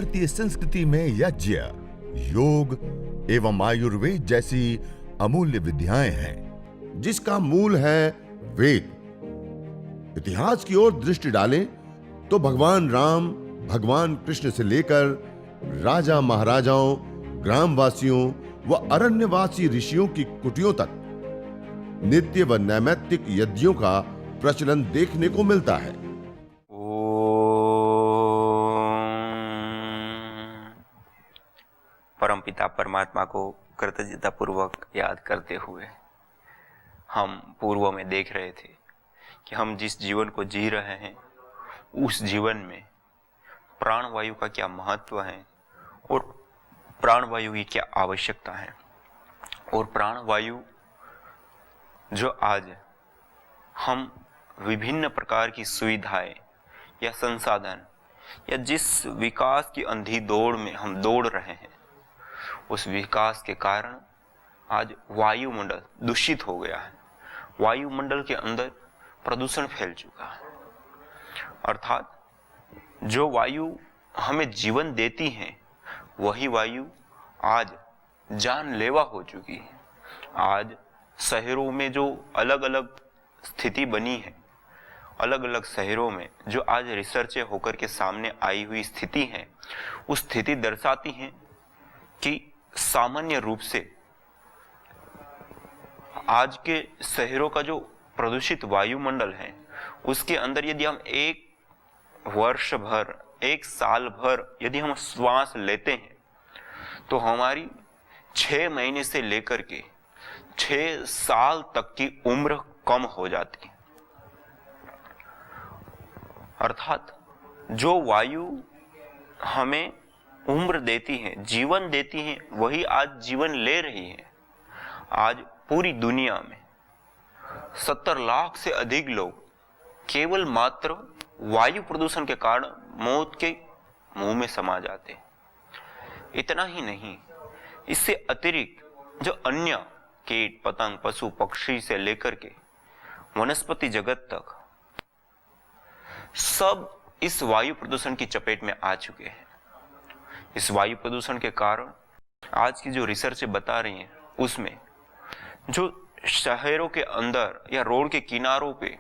भारतीय संस्कृति में यज्ञ, योग एवं आयुर्वेद जैसी अमूल्य विद्याएं हैं, जिसका मूल है वेद। इतिहास की ओर दृष्टि डालें तो भगवान राम, भगवान कृष्ण से लेकर राजा महाराजाओं, ग्रामवासियों व अरण्यवासी ऋषियों की कुटियों तक नित्य व नैमित्तिक यज्ञों का प्रचलन देखने को मिलता है। परमपिता परमात्मा को कृतज्ञता पूर्वक याद करते हुए हम पूर्व में देख रहे थे कि हम जिस जीवन को जी रहे हैं उस जीवन में प्राणवायु का क्या महत्व है और प्राणवायु की क्या आवश्यकता है, और प्राणवायु जो आज हम विभिन्न प्रकार की सुविधाएं या संसाधन या जिस विकास की अंधी दौड़ में हम दौड़ रहे हैं, उस विकास के कारण आज वायुमंडल दूषित हो गया है। वायुमंडल के अंदर प्रदूषण फैल चुका है, अर्थात जो वायु हमें जीवन देती है वही वायु आज जानलेवा हो चुकी है। आज शहरों में जो अलग अलग स्थिति बनी है, अलग अलग शहरों में जो आज रिसर्च होकर के सामने आई हुई स्थिति है, उस स्थिति दर्शाती है कि सामान्य रूप से आज के शहरों का जो प्रदूषित वायुमंडल है उसके अंदर यदि हम एक वर्ष भर, एक साल भर यदि हम श्वास लेते हैं तो हमारी 6 महीने से लेकर के 6 साल तक की उम्र कम हो जाती है। अर्थात जो वायु हमें उम्र देती है, जीवन देती है, वही आज जीवन ले रही है। आज पूरी दुनिया में 70 लाख से अधिक लोग केवल मात्र वायु प्रदूषण के कारण मौत के मुंह में समा जाते हैं। इतना ही नहीं, इससे अतिरिक्त जो अन्य कीट पतंग, पशु पक्षी से लेकर के वनस्पति जगत तक सब इस वायु प्रदूषण की चपेट में आ चुके हैं। इस वायु प्रदूषण के कारण आज की जो रिसर्च बता रही है उसमें जो शहरों के अंदर या रोड के किनारों पे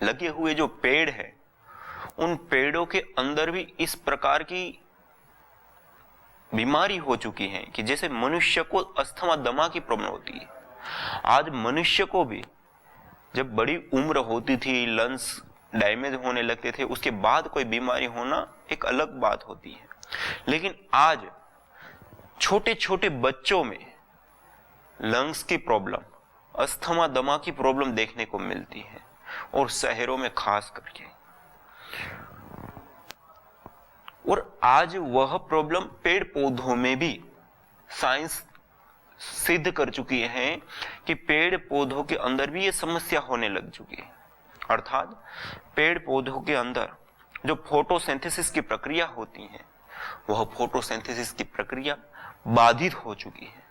लगे हुए जो पेड़ है, उन पेड़ों के अंदर भी इस प्रकार की बीमारी हो चुकी है कि जैसे मनुष्य को अस्थमा, दमा की प्रॉब्लम होती है। आज मनुष्य को भी जब बड़ी उम्र होती थी, लंग्स डैमेज होने लगते थे, उसके बाद कोई बीमारी होना एक अलग बात होती है। लेकिन आज छोटे छोटे बच्चों में लंग्स की प्रॉब्लम, अस्थमा, दमा की प्रॉब्लम देखने को मिलती है, और शहरों में खास करके। और आज वह प्रॉब्लम पेड़ पौधों में भी साइंस सिद्ध कर चुकी है कि पेड़ पौधों के अंदर भी ये समस्या होने लग चुकी है। अर्थात पेड़ पौधों के अंदर जो फोटोसिंथेसिस की प्रक्रिया होती है, वह फोटोसिंथेसिस की प्रक्रिया बाधित हो चुकी है,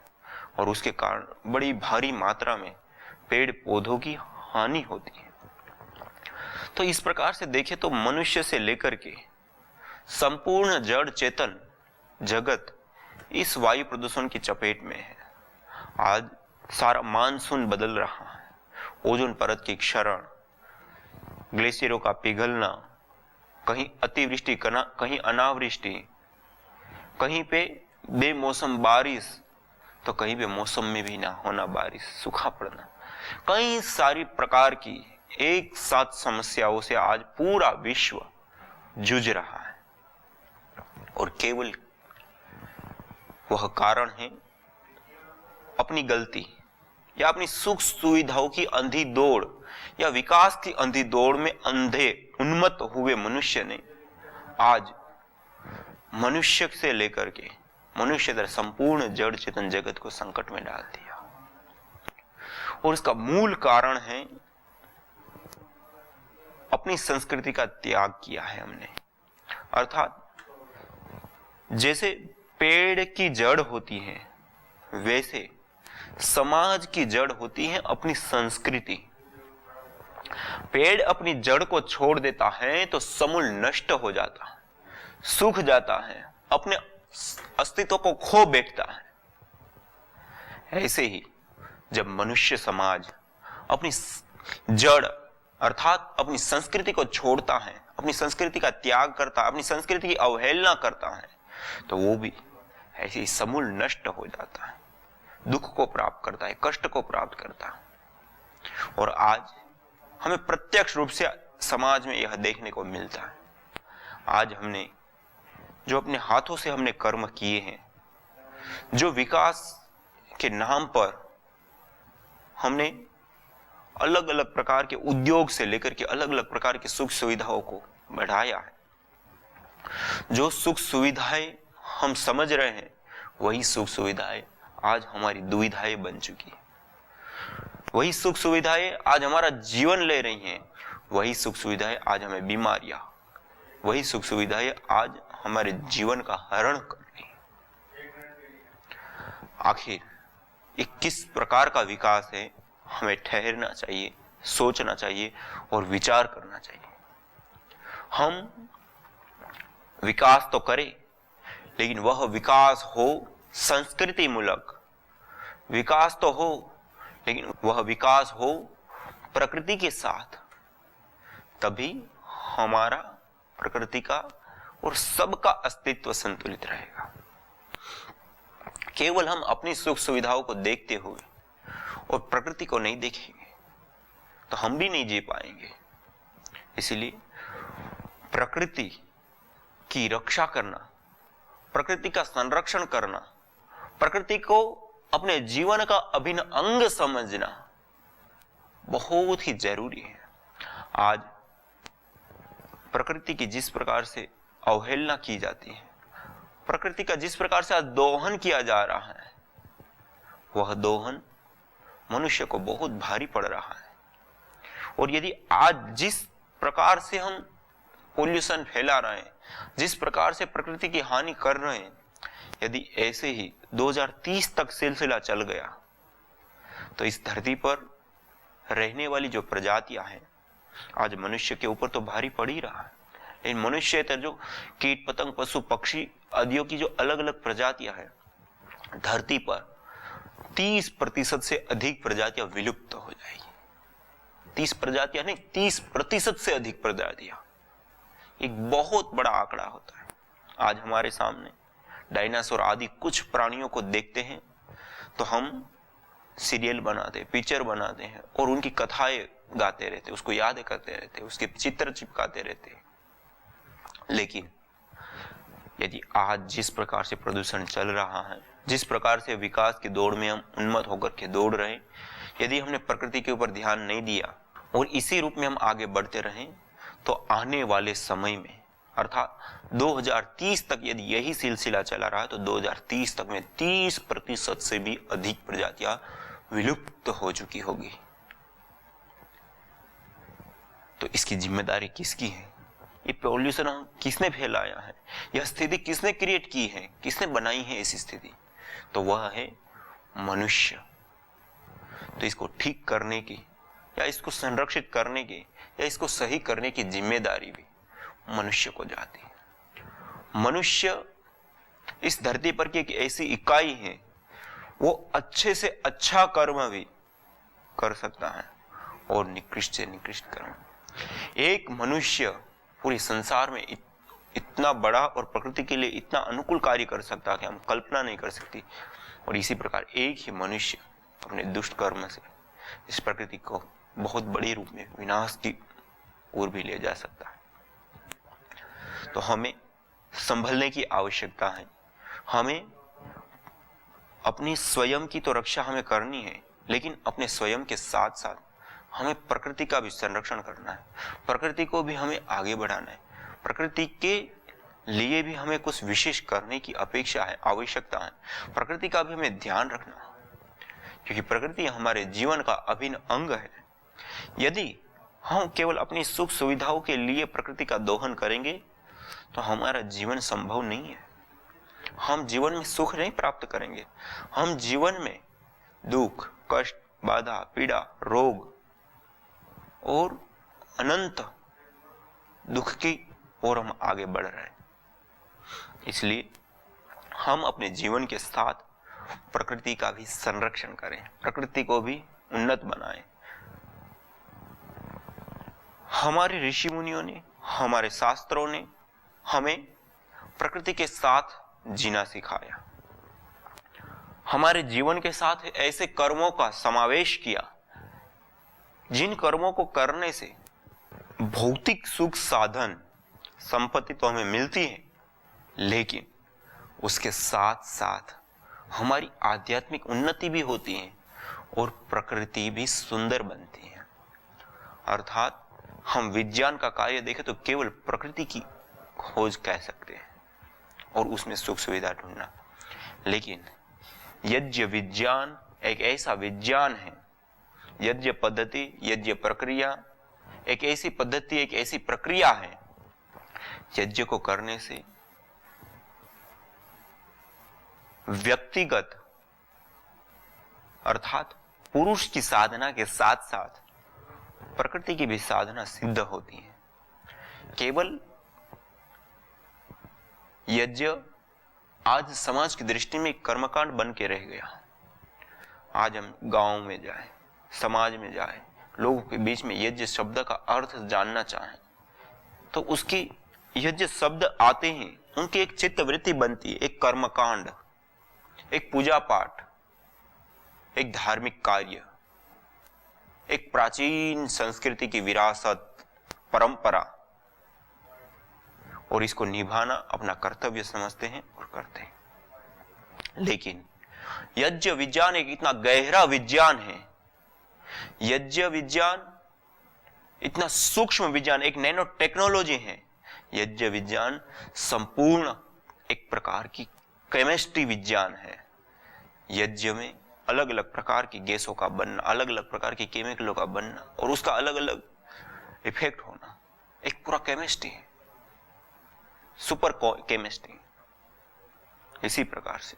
और उसके कारण बड़ी भारी मात्रा में पेड़ पौधों की हानि होती है। तो इस प्रकार से देखें तो मनुष्य से लेकर के संपूर्ण जड़ चेतन जगत इस वायु प्रदूषण की चपेट में है। आज सारा मानसून बदल रहा है, ओजोन परत की क्षरण, ग्लेशियरों का पिघलना, कहीं अतिवृष्टि, कहीं अनावृष्टि, कहीं पे बेमौसम बारिश तो कहीं पे मौसम में भी ना होना बारिश, सूखा पड़ना, कई सारी प्रकार की एक साथ समस्याओं से आज पूरा विश्व जूझ रहा है। और केवल वह कारण है अपनी गलती या अपनी सुख सुविधाओं की अंधी दौड़ या विकास की अंधी दौड़ में अंधे उन्मत्त हुए मनुष्य ने आज मनुष्य से लेकर के मनुष्य तक संपूर्ण जड़ चेतन जगत को संकट में डाल दिया। और इसका मूल कारण है अपनी संस्कृति का त्याग किया है हमने। अर्थात जैसे पेड़ की जड़ होती है, वैसे समाज की जड़ होती है अपनी संस्कृति। पेड़ अपनी जड़ को छोड़ देता है तो समूल नष्ट हो जाता है। सूख जाता है, अपने अस्तित्व को खो बैठता है। ऐसे ही जब मनुष्य समाज अपनी जड़ अर्थात अपनी संस्कृति को छोड़ता है, अपनी संस्कृति का त्याग करता है, अपनी संस्कृति की अवहेलना करता है, तो वो भी ऐसे ही समूल नष्ट हो जाता है, दुख को प्राप्त करता है, कष्ट को प्राप्त करता है। और आज हमें प्रत्यक्ष रूप से समाज में यह देखने को मिलता है। आज हमने जो अपने हाथों से हमने कर्म किए हैं, जो विकास के नाम पर हमने अलग अलग प्रकार के उद्योग से लेकर के अलग अलग प्रकार की सुख सुविधाओं को बढ़ाया है, जो सुख सुविधाएं हम समझ रहे हैं वही सुख सुविधाएं आज हमारी दुविधाएं बन चुकी है। वही सुख सुविधाएं आज हमारा जीवन ले रही हैं, वही सुख सुविधाएं आज हमें बीमारियां, वही सुख सुविधाएं आज हमारे जीवन का हरण कर रही हैं। आखिर ये किस प्रकार का विकास है, हमें ठहरना चाहिए, सोचना चाहिए और विचार करना चाहिए। हम विकास तो करें, लेकिन वह विकास हो संस्कृति मूलक, विकास तो हो लेकिन वह विकास हो प्रकृति के साथ, तभी हमारा प्रकृति का और सबका अस्तित्व संतुलित रहेगा। केवल हम अपनी सुख सुविधाओं को देखते हुए और प्रकृति को नहीं देखेंगे तो हम भी नहीं जी पाएंगे। इसलिए प्रकृति की रक्षा करना, प्रकृति का संरक्षण करना, प्रकृति को अपने जीवन का अभिन्न अंग समझना बहुत ही जरूरी है। आज प्रकृति की जिस प्रकार से अवहेलना की जाती है, प्रकृति का जिस प्रकार से आज दोहन किया जा रहा है, वह दोहन मनुष्य को बहुत भारी पड़ रहा है। और यदि आज जिस प्रकार से हम पोल्यूशन फैला रहे हैं, जिस प्रकार से प्रकृति की हानि कर रहे हैं, यदि ऐसे ही 2030 तक सिलसिला चल गया तो इस धरती पर रहने वाली जो प्रजातियां हैं, आज मनुष्य के ऊपर तो भारी पड़ ही रहा है, लेकिन मनुष्य जो कीट पतंग पशु पक्षी आदियों की जो अलग अलग प्रजातियां हैं, धरती पर 30% से अधिक प्रजातियां विलुप्त हो जाएगी। 30 प्रजातियां नहीं, 30% से अधिक प्रजातियां, एक बहुत बड़ा आंकड़ा होता है। आज हमारे सामने डायनासोर आदि कुछ प्राणियों को देखते हैं तो हम सीरियल बनाते, पिक्चर बनाते हैं और उनकी कथाएं गाते रहते, उसको याद करते रहते, उसके चित्र चिपकाते रहते। लेकिन यदि आज जिस प्रकार से प्रदूषण चल रहा है, जिस प्रकार से विकास की दौड़ में हम उन्मत्त होकर के दौड़ रहे हैं, यदि हमने प्रकृति के ऊपर ध्यान नहीं दिया और इसी रूप में हम आगे बढ़ते रहें तो आने वाले समय में अर्थात 2030 तक यदि यही सिलसिला चला रहा है तो 2030 तक में 30% से भी अधिक प्रजातियां विलुप्त हो चुकी होगी। तो इसकी जिम्मेदारी किसकी है? ये पॉल्यूशन किसने फैलाया है? यह स्थिति किसने क्रिएट की है? किसने बनाई है ऐसी स्थिति? तो वह है मनुष्य। तो इसको ठीक करने की या इसको संरक्षित करने की या इसको सही करने की जिम्मेदारी भी मनुष्य को जाती है। मनुष्य इस धरती पर की एक ऐसी इकाई है, वो अच्छे से अच्छा कर्म भी कर सकता है और निकृष्ट से निकृष्ट कर्म। एक मनुष्य पूरे संसार में इतना बड़ा और प्रकृति के लिए इतना अनुकूल कार्य कर सकता है कि हम कल्पना नहीं कर सकती। और इसी प्रकार एक ही मनुष्य अपने दुष्ट कर्म से इस प्रकृति को बहुत बड़ी रूप में विनाश की ओर भी ले जा सकता है। तो हमें संभलने की आवश्यकता है। हमें अपनी स्वयं की तो रक्षा हमें करनी है, लेकिन अपने स्वयं के साथ साथ हमें प्रकृति का भी संरक्षण करना है, प्रकृति को भी हमें आगे बढ़ाना है, प्रकृति के लिए भी हमें कुछ विशेष करने की अपेक्षा है, आवश्यकता है। प्रकृति का भी हमें ध्यान रखना है, क्योंकि प्रकृति हमारे जीवन का अभिन्न अंग है। यदि हम केवल अपनी सुख सुविधाओं के लिए प्रकृति का दोहन करेंगे तो हमारा जीवन संभव नहीं है। हम जीवन में सुख नहीं प्राप्त करेंगे, हम जीवन में दुख, कष्ट, बाधा, पीड़ा, रोग और अनंत दुख की ओर हम आगे बढ़ रहे हैं। इसलिए हम अपने जीवन के साथ प्रकृति का भी संरक्षण करें, प्रकृति को भी उन्नत बनाएं। हमारे ऋषि मुनियों ने, हमारे शास्त्रों ने हमें प्रकृति के साथ जीना सिखाया, हमारे जीवन के साथ ऐसे कर्मों का समावेश किया जिन कर्मों को करने से भौतिक सुख साधन संपत्ति तो हमें मिलती है, लेकिन उसके साथ साथ हमारी आध्यात्मिक उन्नति भी होती है और प्रकृति भी सुंदर बनती है। अर्थात हम विज्ञान का कार्य देखें तो केवल प्रकृति की खोज कह सकते हैं और उसमें सुख सुविधा ढूंढना, लेकिन यज्ञ विज्ञान एक ऐसा विज्ञान है, यज्ञ पद्धति, यज्ञ प्रक्रिया एक ऐसी पद्धति, एक ऐसी प्रक्रिया है। यज्ञ को करने से व्यक्तिगत अर्थात पुरुष की साधना के साथ साथ प्रकृति की भी साधना सिद्ध होती है। केवल यज्ञ आज समाज की दृष्टि में कर्मकांड बन के रह गया। आज हम गांव में जाएं, समाज में जाएं, लोगों के बीच में यज्ञ शब्द का अर्थ जानना चाहें तो उसकी यज्ञ शब्द आते ही उनकी एक चित्तवृत्ति बनती है, एक कर्मकांड, एक पूजा पाठ, एक धार्मिक कार्य, एक प्राचीन संस्कृति की विरासत, परंपरा, और इसको निभाना अपना कर्तव्य समझते हैं और करते हैं। लेकिन यज्ञ विज्ञान एक इतना गहरा विज्ञान है, यज्ञ विज्ञान इतना सूक्ष्म विज्ञान, एक नैनो टेक्नोलॉजी है। यज्ञ विज्ञान संपूर्ण एक प्रकार की केमिस्ट्री विज्ञान है। यज्ञ में अलग अलग प्रकार की गैसों का बनना, अलग अलग प्रकार के केमिकलों का बनना और उसका अलग अलग इफेक्ट होना एक पूरा केमिस्ट्री है, सुपर केमिस्ट्री। इसी प्रकार से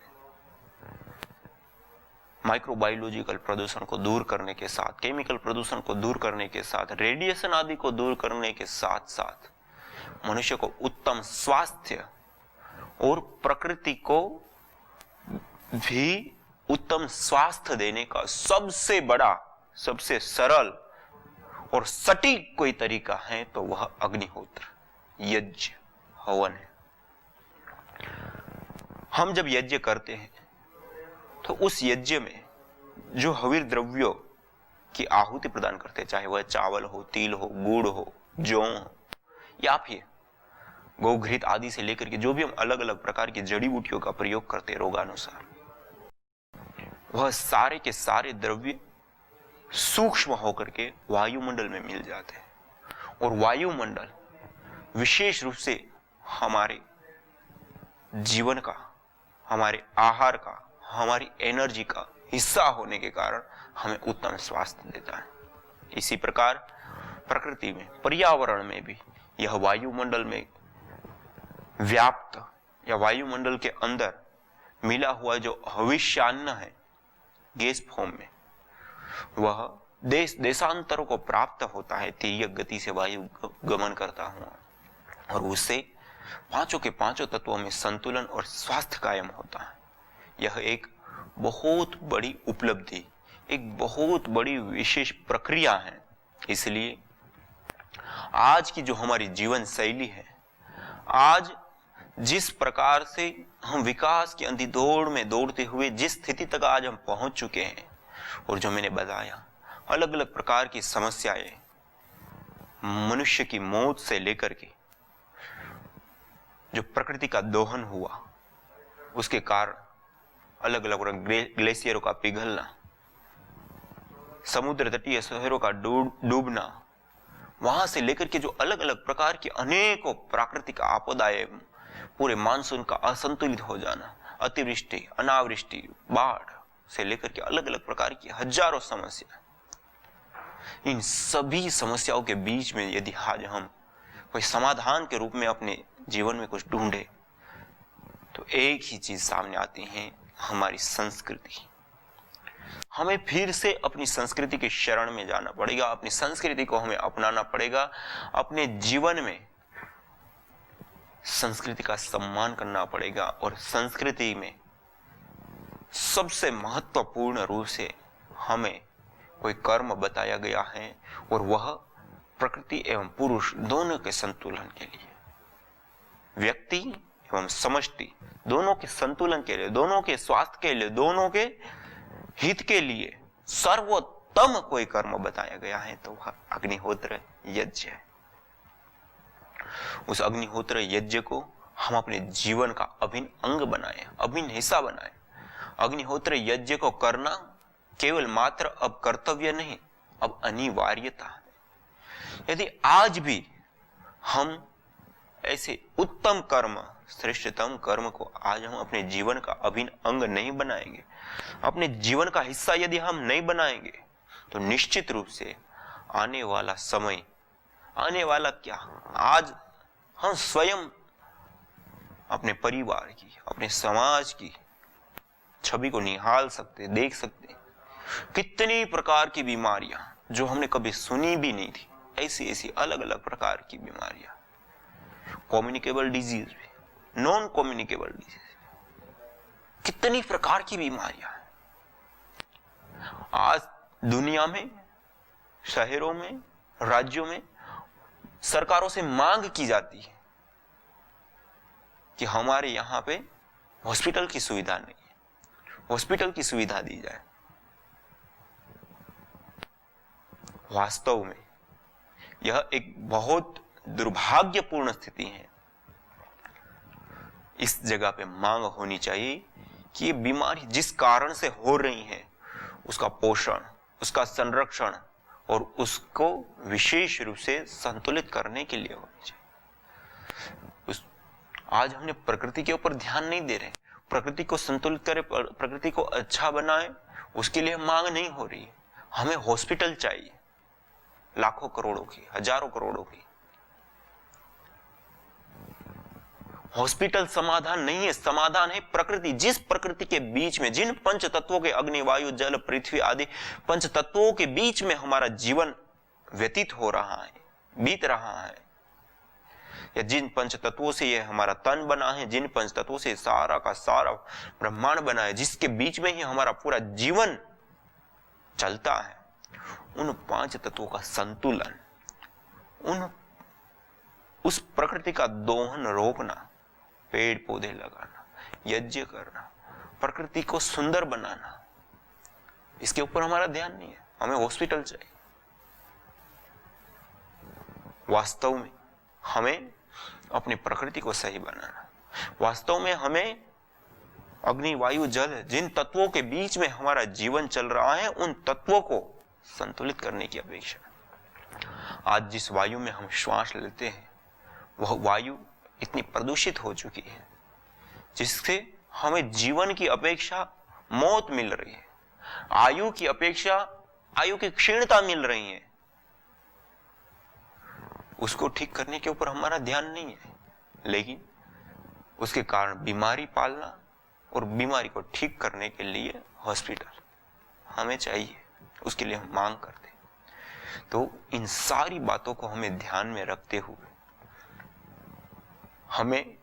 माइक्रोबायोलॉजिकल प्रदूषण को दूर करने के साथ, केमिकल प्रदूषण को दूर करने के साथ, रेडिएशन आदि को दूर करने के साथ साथ मनुष्य को उत्तम स्वास्थ्य और प्रकृति को भी उत्तम स्वास्थ्य देने का सबसे बड़ा, सबसे सरल और सटीक कोई तरीका है तो वह अग्निहोत्र, यज्ञ, हवन है। हम जब यज्ञ करते हैं तो उस यज्ञ में जो हविर द्रव्यों की आहुति प्रदान करते हैं, चाहे वह चावल हो, तिल हो, गुड़ हो, जौ हो, या फिर गोघृत आदि से लेकर के जो भी हम अलग अलग प्रकार की जड़ी बूटियों का प्रयोग करते हैं रोगानुसार, वह सारे के सारे द्रव्य सूक्ष्म होकर के वायुमंडल में मिल जाते हैं और वायुमंडल विशेष रूप से हमारे जीवन का, हमारे आहार का, हमारी एनर्जी का हिस्सा होने के कारण हमें उत्तम स्वास्थ्य देता है। इसी प्रकार प्रकृति में, पर्यावरण में भी यह वायुमंडल में व्याप्त या वायुमंडल के अंदर मिला हुआ जो हविष्यान्न है गैस फॉर्म में, वह देशांतरों को प्राप्त होता है, तिर्यक गति से वायु गमन करता हुआ, और उससे पांचों के पांचों तत्वों में संतुलन और स्वास्थ्य कायम होता है। यह एक बहुत बड़ी उपलब्धि, एक बहुत बड़ी विशेष प्रक्रिया है। इसलिए आज की जो हमारी जीवन शैली है, आज जिस प्रकार से हम विकास की अंधी दौड़ में दौड़ते हुए जिस स्थिति तक आज हम पहुंच चुके हैं, और जो मैंने बताया अलग अलग प्रकार की समस्याएं, मनुष्य की मौत से लेकर के जो प्रकृति का दोहन हुआ उसके कारण अलग अलग ग्लेशियरों का पिघलना, समुद्र तटीय शहरों का डूबना, वहां से लेकर के जो अलग अलग प्रकार की अनेकों प्राकृतिक आपदाएं, पूरे मानसून का असंतुलित हो जाना, अतिवृष्टि, अनावृष्टि, बाढ़ से लेकर के अलग अलग प्रकार की हजारों समस्या, इन सभी समस्याओं के बीच में यदि आज हम कोई समाधान के रूप में अपने जीवन में कुछ ढूंढे तो एक ही चीज सामने आती है, हमारी संस्कृति। हमें फिर से अपनी संस्कृति के शरण में जाना पड़ेगा, अपनी संस्कृति को हमें अपनाना पड़ेगा, अपने जीवन में संस्कृति का सम्मान करना पड़ेगा। और संस्कृति में सबसे महत्वपूर्ण रूप से हमें कोई कर्म बताया गया है, और वह प्रकृति एवं पुरुष दोनों के संतुलन के लिए, व्यक्ति एवं समष्टि दोनों के संतुलन के लिए, दोनों के स्वास्थ्य के लिए, दोनों के हित के लिए सर्वोत्तम कोई कर्म बताया गया है तो वह अग्निहोत्र यज्ञ है। उस अग्निहोत्र यज्ञ को हम अपने जीवन का अभिन्न अंग बनाए, अभिन्न हिस्सा बनाए। अग्निहोत्र यज्ञ को करना केवल मात्र अब कर्तव्य नहीं, अब अनिवार्यता है। यदि आज भी हम ऐसे उत्तम कर्म, श्रेष्ठतम कर्म को आज हम अपने जीवन का अभिन्न अंग नहीं बनाएंगे, अपने जीवन का हिस्सा यदि हम नहीं बनाएंगे, तो निश्चित रूप से आने वाला समय, आने वाला क्या, आज हम स्वयं अपने परिवार की, अपने समाज की छवि को निहाल सकते, देख सकते। कितनी प्रकार की बीमारियां जो हमने कभी सुनी भी नहीं थी, ऐसी ऐसी अलग अलग प्रकार की बीमारियां, कम्युनिकेबल डिजीज भी, नॉन कम्युनिकेबल डिजीज, कितनी प्रकार की बीमारियां हैं। आज दुनिया में, शहरों में, राज्यों में सरकारों से मांग की जाती है कि हमारे यहां पे हॉस्पिटल की सुविधा नहीं है, हॉस्पिटल की सुविधा दी जाए। वास्तव में यह एक बहुत दुर्भाग्यपूर्ण स्थिति है। इस जगह पे मांग होनी चाहिए कि ये बीमारी जिस कारण से हो रही है उसका पोषण, उसका संरक्षण और उसको विशेष रूप से संतुलित करने के लिए होनी चाहिए। आज हमने प्रकृति के ऊपर ध्यान नहीं दे रहे, प्रकृति को संतुलित करें, प्रकृति को अच्छा बनाए, उसके लिए मांग नहीं हो रही। हमें हॉस्पिटल चाहिए, लाखों करोड़ों की, हजारों करोड़ों की। हॉस्पिटल समाधान नहीं है, समाधान है प्रकृति। जिस प्रकृति के बीच में, जिन पंच तत्वों के, अग्नि, वायु, जल, पृथ्वी आदि पंच तत्वों के बीच में हमारा जीवन व्यतीत हो रहा है, बीत रहा है, या जिन पंच तत्वों से ये हमारा तन बना है, जिन पंच तत्वों से सारा का सारा ब्रह्मांड बना है, जिसके बीच में ही हमारा पूरा जीवन चलता है, उन पांच तत्वों का संतुलन, उस प्रकृति का दोहन रोकना, पेड़ पौधे लगाना, यज्ञ करना, प्रकृति को सुंदर बनाना, इसके ऊपर हमारा ध्यान नहीं है। हमें हॉस्पिटल चाहिए। वास्तव में हमें अपनी प्रकृति को सही बनाना, वास्तव में हमें अग्नि, वायु, जल, जिन तत्वों के बीच में हमारा जीवन चल रहा है, उन तत्वों को संतुलित करने की अपेक्षा। आज जिस वायु में हम श्वास लेते हैं वह वायु इतनी प्रदूषित हो चुकी है जिससे हमें जीवन की अपेक्षा मौत मिल रही है, आयु की अपेक्षा आयु की क्षीणता मिल रही है। उसको ठीक करने के ऊपर हमारा ध्यान नहीं है, लेकिन उसके कारण बीमारी पालना और बीमारी को ठीक करने के लिए हॉस्पिटल हमें चाहिए, उसके लिए हम मांग करते हैं। तो इन सारी बातों को हमें ध्यान में रखते हुए हमें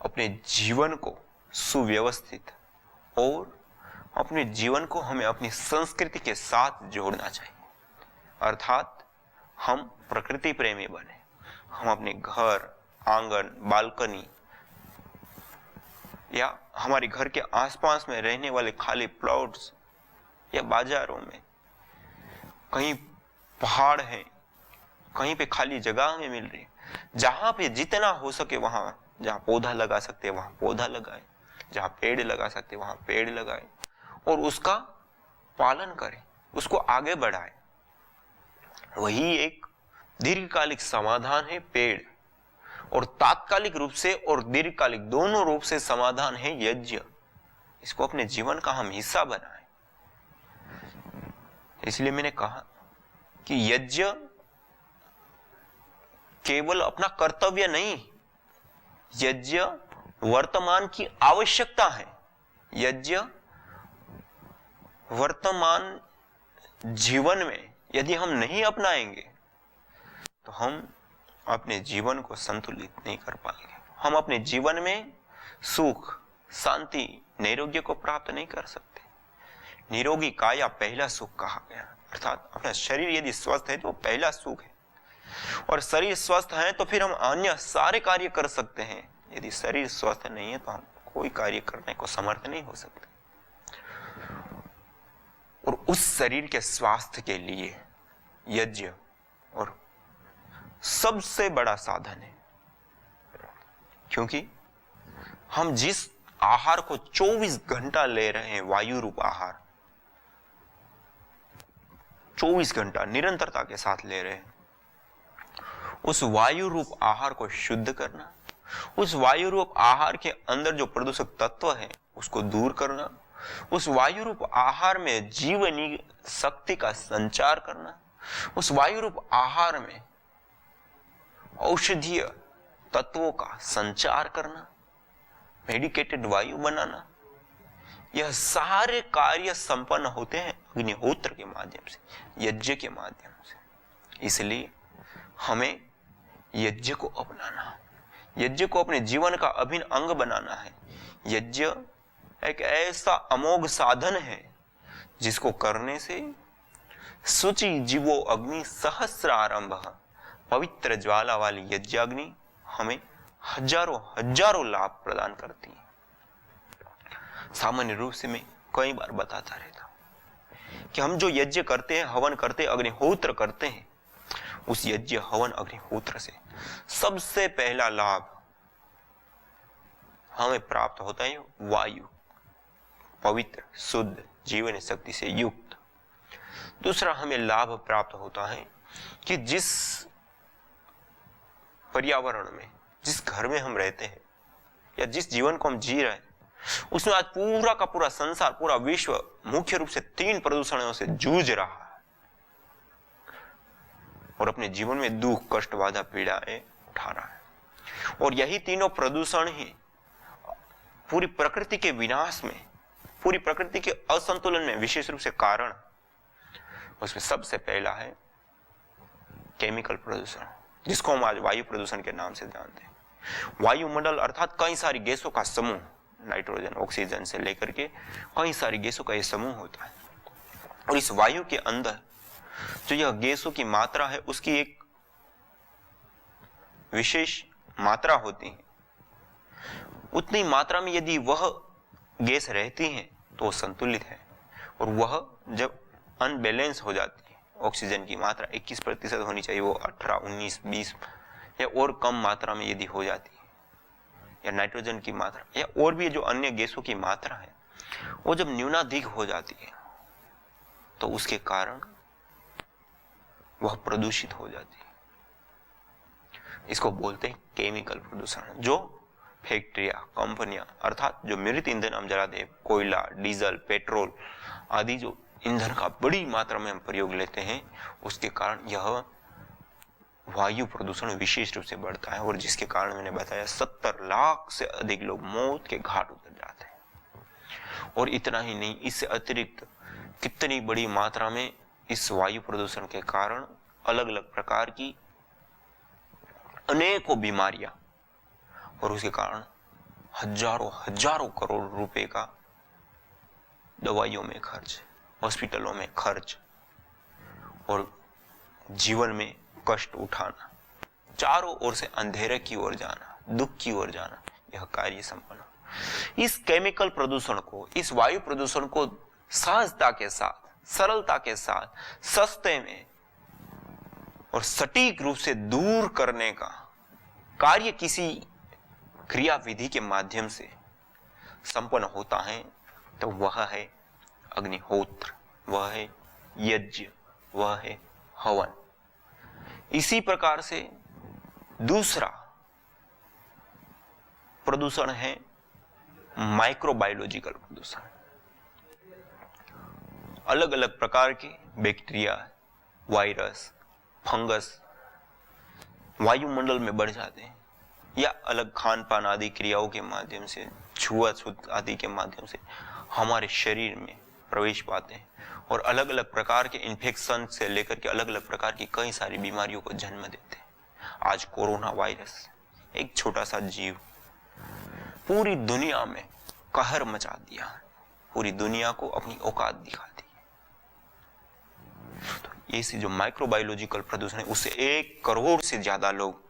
अपने जीवन को सुव्यवस्थित और अपने जीवन को हमें अपनी संस्कृति के साथ जोड़ना चाहिए। अर्थात हम प्रकृति प्रेमी बने, हम अपने घर, आंगन, बालकनी या हमारे घर के आसपास में रहने वाले खाली प्लॉट्स या बाजारों में, कहीं पहाड़ है, कहीं पे खाली जगह हमें मिल रही है, जहां पे जितना हो सके वहां, जहां पौधा लगा सकते हैं वहां पौधा लगाए, जहां पेड़ लगा सकते हैं वहां पेड़ लगाए और उसका पालन करें, उसको आगे बढ़ाए। वही एक दीर्घकालिक समाधान है पेड़, और तात्कालिक रूप से और दीर्घकालिक दोनों रूप से समाधान है यज्ञ। इसको अपने जीवन का हम हिस्सा बनाएं। इसलिए मैंने कहा कि यज्ञ केवल अपना कर्तव्य नहीं, यज्ञ वर्तमान की आवश्यकता है। यज्ञ वर्तमान जीवन में यदि हम नहीं अपनाएंगे तो हम अपने जीवन को संतुलित नहीं कर पाएंगे। हम अपने जीवन में सुख, शांति, निरोग्य को प्राप्त नहीं कर सकते। निरोगी काया पहला सुख कहा गया, अर्थात अपना शरीर यदि स्वस्थ है तो पहला सुख है, और शरीर स्वस्थ है तो फिर हम अन्य सारे कार्य कर सकते हैं। यदि शरीर स्वस्थ नहीं है तो हम कोई कार्य करने को समर्थ नहीं हो सकते। और उस शरीर के स्वास्थ्य के लिए यज्ञ और सबसे बड़ा साधन है, क्योंकि हम जिस आहार को 24 घंटा ले रहे हैं, वायु रूप आहार 24 घंटा निरंतरता के साथ ले रहे हैं, उस वायु रूप आहार को शुद्ध करना, उस वायु रूप आहार के अंदर जो प्रदूषक तत्व है उसको दूर करना, उस वायु रूप आहार में जीवनी शक्ति का संचार करना, उस वायु रूप आहार में औषधीय तत्वों का संचार करना, मेडिकेटेड वायु बनाना, यह सारे कार्य संपन्न होते हैं अग्निहोत्र के माध्यम से, यज्ञ के माध्यम से। इसलिए हमें यज्ञ को अपनाना, यज्ञ को अपने जीवन का अभिन्न अंग बनाना है। यज्ञ एक ऐसा अमोघ साधन है जिसको करने से शुचि जीवो अग्नि सहस्र आरंभ, पवित्र ज्वाला वाली यज्ञाग्नि हमें हजारों हजारों लाभ प्रदान करती है। सामान्य रूप से मैं कई बार बताता रहता हूं कि हम जो यज्ञ करते हैं, हवन करते हैं, अग्निहोत्र करते हैं, उस यज्ञ हवन अग्निहोत्र से सबसे पहला लाभ हमें प्राप्त होता है वायु, पवित्र शुद्ध जीवन शक्ति से युक्त। दूसरा हमें लाभ प्राप्त होता है कि जिस पर्यावरण में, जिस घर में हम रहते हैं या जिस जीवन को हम जी रहे हैं, उसमें आज पूरा का पूरा संसार, पूरा विश्व मुख्य रूप से 3 प्रदूषणों से जूझ रहा है और अपने जीवन में दुख, कष्ट, बाधा, पीड़ाएं उठा रहा है। और यही तीनों प्रदूषण ही पूरी प्रकृति के विनाश में, पूरी प्रकृति के असंतुलन में विशेष रूप से कारण। उसमें सबसे पहला है केमिकल प्रदूषण, जिसको हम आज वायु प्रदूषण के नाम से जानते हैं। वायुमंडल अर्थात कई सारी गैसों का समूह, नाइट्रोजन, ऑक्सीजन से लेकर के कई सारी गैसों का यह समूह होता है। और इस वायु के अंदर जो यह गैसों की मात्रा है, उसकी एक विशेष मात्रा होती है। उतनी मात्रा में यदि वह गैस रहती है तो वो संतुलित है, और वह जब अनबैलेंस हो जाती है, ऑक्सीजन की मात्रा 21% होनी चाहिए, वो 18, 19, 20 या और कम मात्रा में यदि हो जाती है, या नाइट्रोजन की मात्रा या और भी जो अन्य गैसों की मात्रा है, वो जब न्यूनाधिक हो जाती है तो उसके कारण वह प्रदूषित हो जाती है। इसको बोलते हैं केमिकल प्रदूषण। जो फैक्ट्रियां, कंपनियां, अर्थात जो मृत ईंधन हम जलाते हैं, कोयला, डीजल, पेट्रोल आदि जो ईंधन का बड़ी मात्रा में हम प्रयोग लेते हैं, उसके कारण यह वायु प्रदूषण विशेष रूप से बढ़ता है, और जिसके कारण मैंने बताया 70 लाख से अधिक लोग मौत के घाट उतर जाते हैं। और इतना ही नहीं, इससे अतिरिक्त कितनी बड़ी मात्रा में इस वायु प्रदूषण के कारण अलग अलग प्रकार की अनेकों बीमारियां, और उसके कारण हजारों हजारों करोड़ रुपए का दवाइयों में खर्च, हॉस्पिटलों में खर्च, और जीवन में कष्ट उठाना, चारों ओर से अंधेरे की ओर जाना, दुख की ओर जाना, यह कार्य संपन्न। इस केमिकल प्रदूषण को, इस वायु प्रदूषण को सहजता के साथ, सरलता के साथ, सस्ते में और सटीक रूप से दूर करने का कार्य किसी क्रिया विधि के माध्यम से संपन्न होता है तो वह है अग्निहोत्र, वह है यज्ञ, वह है हवन। इसी प्रकार से दूसरा प्रदूषण है माइक्रोबायोलॉजिकल प्रदूषण। अलग अलग प्रकार के बैक्टीरिया, वायरस, फंगस वायुमंडल में बढ़ जाते हैं, या अलग खान पान आदि क्रियाओं के माध्यम से, छुआछूत आदि के माध्यम से हमारे शरीर में प्रवेश पाते हैं, और अलग अलग प्रकार के इन्फेक्शन से लेकर के अलग अलग प्रकार की कई सारी बीमारियों को जन्म देते हैं। आज कोरोना वायरस एक छोटा सा जीव पूरी दुनिया में कहर मचा दिया, पूरी दुनिया को अपनी औकात दिखा दी। तो ऐसी जो माइक्रोबायोलॉजिकल प्रदूषण है उससे 1 करोड़ से ज्यादा लोग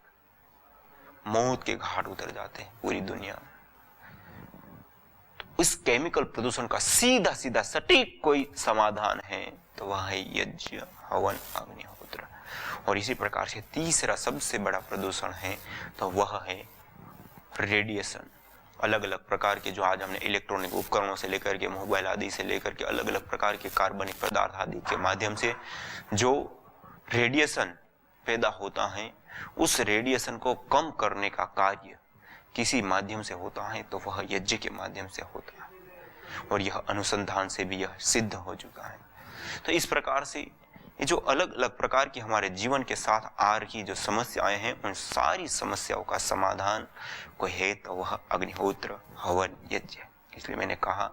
मौत के घाट उतर जाते हैं पूरी दुनिया में। तो इस केमिकल प्रदूषण का सीधा सीधा सटीक कोई समाधान है तो वह है यज्ञ, हवन, अग्निहोत्र। और इसी प्रकार से तीसरा सबसे बड़ा प्रदूषण है तो वह है रेडिएशन। अलग अलग प्रकार के जो आज हमने इलेक्ट्रॉनिक उपकरणों से लेकर के मोबाइल आदि से लेकर के अलग अलग प्रकार के कार्बनिक पदार्थ आदि के माध्यम से जो रेडिएशन पैदा होता है, उस रेडिएशन को कम करने का कार्य किसी माध्यम से होता है तो वह यज्ञ के माध्यम से होता है। और यह अनुसंधान से भी यह सिद्ध हो चुका है। तो इस प्रकार से ये जो अलग अलग प्रकार की हमारे जीवन के साथ आ रही जो समस्याएं हैं, उन सारी समस्याओं का समाधान कोई है तो वह अग्निहोत्र, हवन, यज्ञ। इसलिए मैंने कहा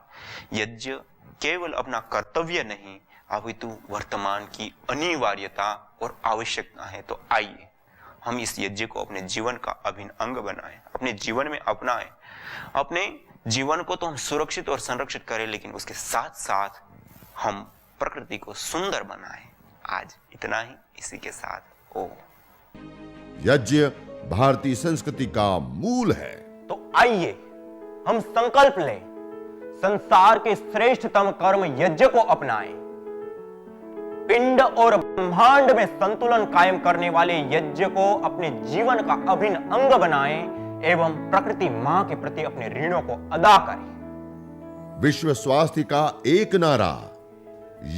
यज्ञ केवल अपना कर्तव्य नहीं अपितु वर्तमान की अनिवार्यता और आवश्यकता है। तो आइए हम इस यज्ञ को अपने जीवन का अभिन्न अंग बनाएं, अपने जीवन में अपनाएं। अपने जीवन को तो हम सुरक्षित और संरक्षित करें, लेकिन उसके साथ साथ हम प्रकृति को सुंदर बनाएं। आज इतना ही, इसी के साथ ओम। यज्ञ भारतीय संस्कृति का मूल है। तो आइए हम संकल्प लें, संसार के श्रेष्ठतम कर्म यज्ञ को अपनाएं। पिंड और ब्रह्मांड में संतुलन कायम करने वाले यज्ञ को अपने जीवन का अभिन्न अंग बनाएं एवं प्रकृति मां के प्रति अपने ऋणों को अदा करें। विश्व स्वास्थ्य का एक नारा,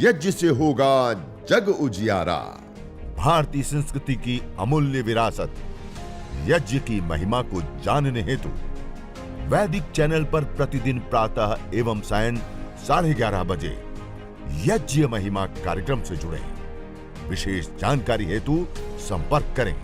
यज्ञ से होगा जग उजियारा। भारतीय संस्कृति की अमूल्य विरासत यज्ञ की महिमा को जानने हेतु वैदिक चैनल पर प्रतिदिन प्रातः एवं सायं 11:30 बजे यज्ञ महिमा कार्यक्रम से जुड़ें। विशेष जानकारी हेतु संपर्क करें।